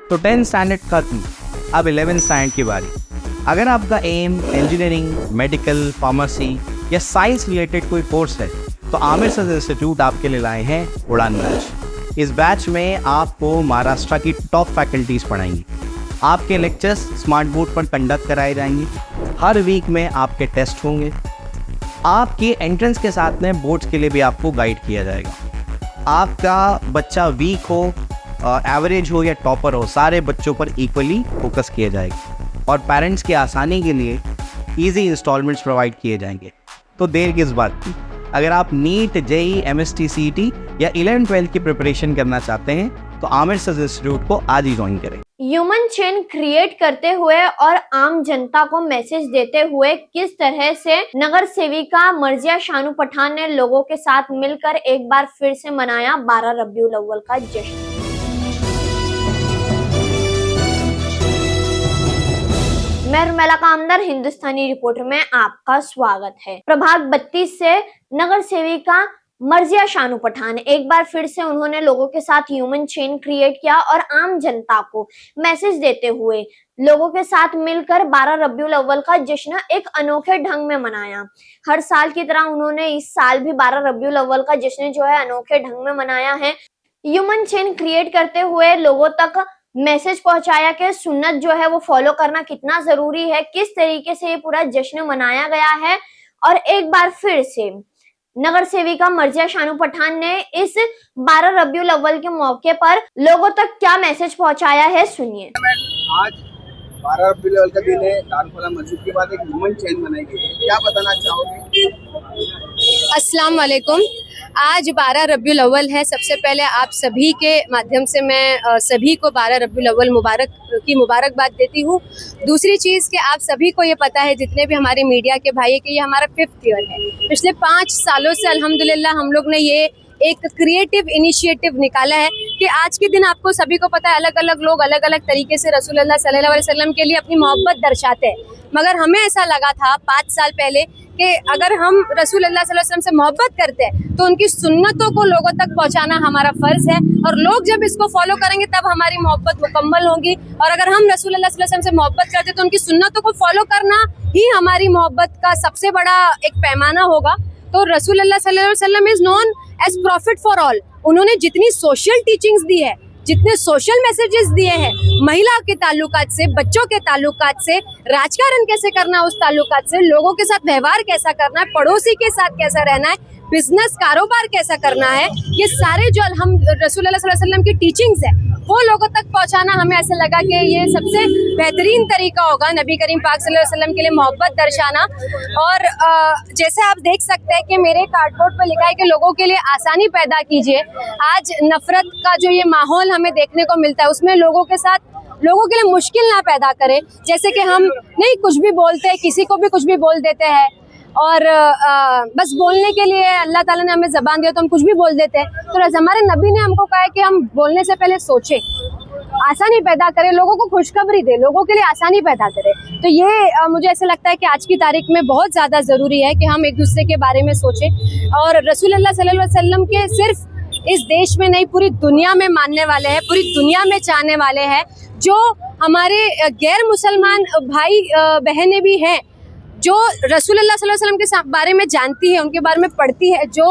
तो 10th standard खत्म, अब 11th स्टैंडर्ड की बारी। अगर आपका एम इंजीनियरिंग, मेडिकल, फार्मेसी या साइंस रिलेटेड कोई कोर्स है तो आमिर सर इंस्टीट्यूट आपके लिए लाए हैं उड़ान बैच। इस बैच में आपको महाराष्ट्र की टॉप फैकल्टीज पढ़ाएंगी। आपके लेक्चर्स स्मार्ट बोर्ड पर कंडक्ट कराए जाएंगे। हर वीक में आपके टेस्ट होंगे। आपके एंट्रेंस के साथ में बोर्ड्स के लिए भी आपको गाइड किया जाएगा। आपका बच्चा वीक हो, एवरेज हो या टॉपर हो, सारे बच्चों पर इक्वली फोकस किया जाएगा और पेरेंट्स की आसानी के लिए ईजी इंस्टॉलमेंट्स प्रोवाइड किए जाएंगे। तो देर किस बात की, अगर आप नीट, जेई, एमएसटी, सीईटी या 11-12 की प्रिपरेशन करना चाहते हैं तो आमिर सर इंस्टीट्यूट को आज ही ज्वाइन करें। ह्यूमन चेन क्रिएट करते हुए और आम जनता को मैसेज देते हुए किस तरह से नगर सेविका मर्जिया शानू पठान ने लोगों के साथ मिलकर एक बार फिर से मनाया 12 रबीउल अव्वल का जश्न। मैं रुमेला कामदर, हिंदुस्तानी रिपोर्टर में आपका स्वागत है। प्रभाग 32 से नगर सेविका मर्जिया शानू पठान एक बार फिर से उन्होंने लोगों के साथ ह्यूमन चेन क्रिएट किया और आम जनता को मैसेज देते हुए लोगों के साथ मिलकर 12 रबीउल अव्वल का जश्न एक अनोखे ढंग में मनाया। हर साल की तरह उन्होंने इस साल भी 12 रबीउल अव्वल का जश्न जो है अनोखे ढंग में मनाया है। ह्यूमन चेन क्रिएट करते हुए लोगों तक मैसेज पहुंचाया कि सुन्नत जो है वो फॉलो करना कितना जरूरी है, किस तरीके से ये पूरा जश्न मनाया गया है। और एक बार फिर से नगर सेविका मर्जिया शानू पठान ने इस 12 रबीउल अव्वल के मौके पर लोगों तक क्या मैसेज पहुंचाया है, सुनिए। आज 12 रबीउल अव्वल का दिन है। दारुल मस्जिद के बाद एक ह्यूमन चेन मनाई गई है, क्या बताना चाहोगे? अस्सलाम वालेकुम। आज 12 रबीउल अव्वल है। सबसे पहले आप सभी के माध्यम से मैं सभी को 12 रबीउल अव्वल की मुबारकबाद देती हूँ। दूसरी चीज़ कि आप सभी को ये पता है, जितने भी हमारे मीडिया के भाई है, कि ये हमारा 5th ईयर है। पिछले 5 सालों से अल्हम्दुलिल्लाह हम लोग ने ये एक क्रिएटिव इनिशिएटिव निकाला है कि आज के दिन आपको सभी को पता है अलग अलग लोग अलग अलग तरीके से रसूलुल्लाह सल्लल्लाहु अलैहि वसल्लम के लिए अपनी मोहब्बत दर्शाते हैं। मगर हमें ऐसा लगा था 5 साल पहले कि अगर हम रसूलुल्लाह सल्लल्लाहु अलैहि वसल्लम से मोहब्बत करते हैं तो उनकी सुन्नतों को लोगों तक पहुंचाना हमारा फर्ज है, और लोग जब इसको फॉलो करेंगे तब हमारी मोहब्बत मुकम्मल होगी। और अगर हम रसूलुल्लाह सल्लल्लाहु अलैहि वसल्लम से मोहब्बत करते हैं तो उनकी सुन्नतों को फॉलो करना ही हमारी मोहब्बत का सबसे बड़ा एक पैमाना होगा। तो रसूलुल्लाह सल्लल्लाहु अलैहि वसल्लम is known as prophet for all. उन्होंने जितनी सोशल टीचिंग्स दी है, जितने सोशल मैसेजेस दिए हैं, महिला के ताल्लुकात से, बच्चों के ताल्लुकात से, राजकारण कैसे करना है उस ताल्लुकात से, लोगों के साथ व्यवहार कैसा करना है, पड़ोसी के साथ कैसा रहना है, बिजनेस कारोबार कैसा करना है, ये सारे जो हम रसूलुल्लाह सल्लल्लाहु अलैहि वसल्लम की टीचिंग्स है वो लोगों तक पहुंचाना, हमें ऐसा लगा कि ये सबसे बेहतरीन तरीका होगा नबी करीम पाक सल्लल्लाहु अलैहि वसल्लम के लिए मोहब्बत दर्शाना। और जैसे आप देख सकते हैं कि मेरे कार्डबोर्ड पर लिखा है कि लोगों के लिए आसानी पैदा कीजिए। आज नफरत का जो ये माहौल हमें देखने को मिलता है उसमें लोगों के लिए मुश्किल ना पैदा करें। जैसे कि हम नहीं कुछ भी बोलते हैं, किसी को भी कुछ भी बोल देते हैं, और बस बोलने के लिए अल्लाह ताला ने हमें ज़बान दिया तो हम कुछ भी बोल देते हैं। तो हमारे नबी ने हमको कहा है कि हम बोलने से पहले सोचें, आसानी पैदा करें, लोगों को खुशखबरी दे, लोगों के लिए आसानी पैदा करें। तो ये मुझे ऐसा लगता है कि आज की तारीख में बहुत ज़्यादा ज़रूरी है कि हम एक दूसरे के बारे में सोचें। और रसूलुल्लाह सल्लल्लाहु अलैहि वसल्लम के सिर्फ इस देश में नहीं, पूरी दुनिया में मानने वाले हैं, पूरी दुनिया में चाहने वाले हैं। जो हमारे गैर मुसलमान भाई बहनें भी हैं जो रसूलुल्लाह सल्लल्लाहु अलैहि वसल्लम के बारे में जानती है, उनके बारे में पढ़ती है, जो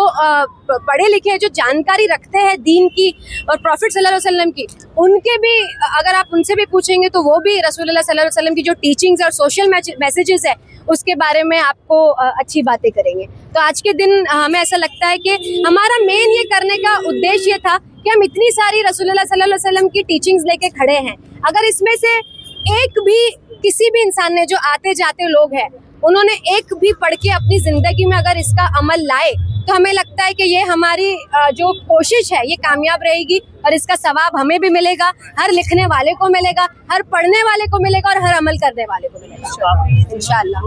पढ़े लिखे हैं, जो जानकारी रखते हैं दीन की और प्रॉफिट सल्लल्लाहु अलैहि वसल्लम की, उनके भी अगर आप उनसे भी पूछेंगे तो वो भी रसूलुल्लाह सल्लल्लाहु अलैहि वसल्लम की जो टीचिंग्स और सोशल मैसेजेस है उसके बारे में आपको अच्छी बातें करेंगे। तो आज के दिन हमें ऐसा लगता है कि हमारा मेन ये करने का उद्देश्य ये था कि हम इतनी सारी रसूलुल्लाह सल्लल्लाहु अलैहि वसल्लम की टीचिंग्स लेके खड़े हैं, अगर इसमें से एक भी किसी भी इंसान ने, जो आते जाते लोग हैं, उन्होंने एक भी पढ़ के अपनी जिंदगी में अगर इसका अमल लाए तो हमें लगता है कि ये हमारी जो कोशिश है ये कामयाब रहेगी और इसका सवाब हमें भी मिलेगा, हर लिखने वाले को मिलेगा, हर पढ़ने वाले को मिलेगा और हर अमल करने वाले को मिलेगा इंशाअल्लाह।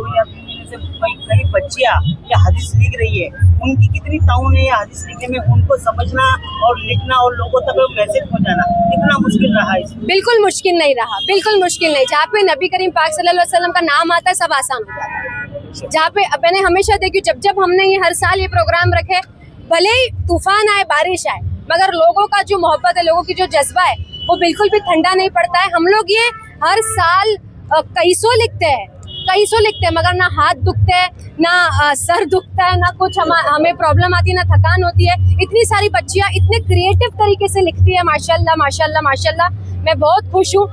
कई बच्चियां ये हदीस लिख रही है, उनकी कितनी ताउन है ये हदीस लिखने में, उनको समझना और लिखना और लोगों तक मैसेज पहुंचाना कितना मुश्किल रहा है? बिल्कुल मुश्किल नहीं रहा, बिल्कुल मुश्किल नहीं। जहाँ पे नबी करीम पाक सल्लल्लाहु अलैहि वसल्लम का नाम आता है सब आसान हो जाता है। जहाँ पे मैंने हमेशा देखी, जब हमने ये हर साल ये प्रोग्राम रखे, भले ही तूफान आए, बारिश आए, मगर लोगों का जो मोहब्बत है, लोगों की जो जज्बा है वो बिल्कुल भी ठंडा नहीं पड़ता है। हम लोग ये हर साल कई सौ लिखते हैं मगर ना हाथ दुखते हैं, ना सर दुखता है, ना कुछ हमें प्रॉब्लम आती है, ना थकान होती है। इतनी सारी बच्चियां इतने क्रिएटिव तरीके से लिखती है, माशाल्लाह माशाल्लाह माशाल्लाह। मैं बहुत खुश हूँ।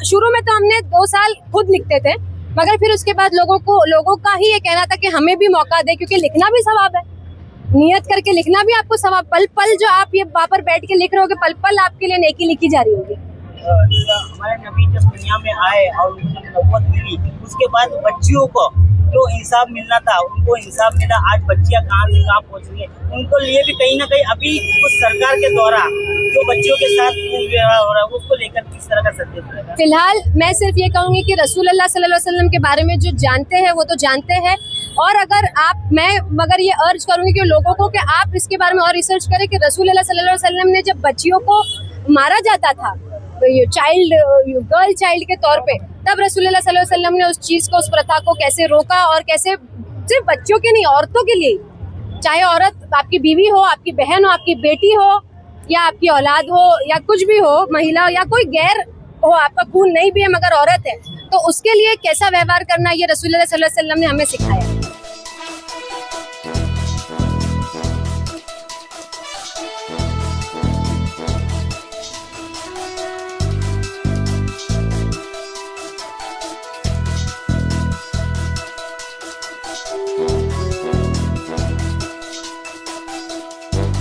शुरू में तो हमने 2 साल खुद लिखते थे, मगर फिर उसके बाद लोगों का ही ये कहना था कि हमें भी मौका दे, क्योंकि लिखना भी सवाब है, नियत करके लिखना भी आपको सवाब। पल पल जो आप ये वहाँ पर बैठ के लिख रहे होगे, पल पल आपके लिए नेकी लिखी जा रही होगी। हमारे नबी जब दुनिया में आए और उनको जब नबूवत मिली, उसके बाद बच्चियों को जो इंसाफ मिलना था उनको इंसाफ मिला। आज बच्चियां कहाँ से कहाँ पहुँच रही है, उनको लिए भी कहीं ना कहीं अभी उस सरकार के द्वारा जो बच्चियों के साथ व्यवहार हो रहा है उसको लेकर किस तरह का संदेश रहेगा? फिलहाल मैं सिर्फ ये कहूँगी कि रसूल अल्लाह सल्लल्लाहु अलैहि वसल्लम के बारे में जो जानते हैं वो तो जानते हैं, और मैं मगर ये अर्ज करूँगी कि लोगों को कि आप इसके बारे में और रिसर्च करें कि रसूल अल्लाह सल्लल्लाहु अलैहि वसल्लम ने जब बच्चियों को मारा जाता था गर्ल चाइल्ड के तौर पे, तब रसूल अल्लाह सल्लल्लाहु अलैहि वसल्लम ने उस चीज़ को, उस प्रथा को कैसे रोका, और कैसे सिर्फ बच्चों के नहीं औरतों के लिए, चाहे औरत आपकी बीवी हो, आपकी बहन हो, आपकी बेटी हो, या आपकी औलाद हो, या कुछ भी हो, महिला या कोई गैर हो, आपका खून नहीं भी है मगर औरत है, तो उसके लिए कैसा व्यवहार करना ये रसूलुल्लाह सल्लल्लाहु अलैहि वसल्लम ने हमें सिखाया।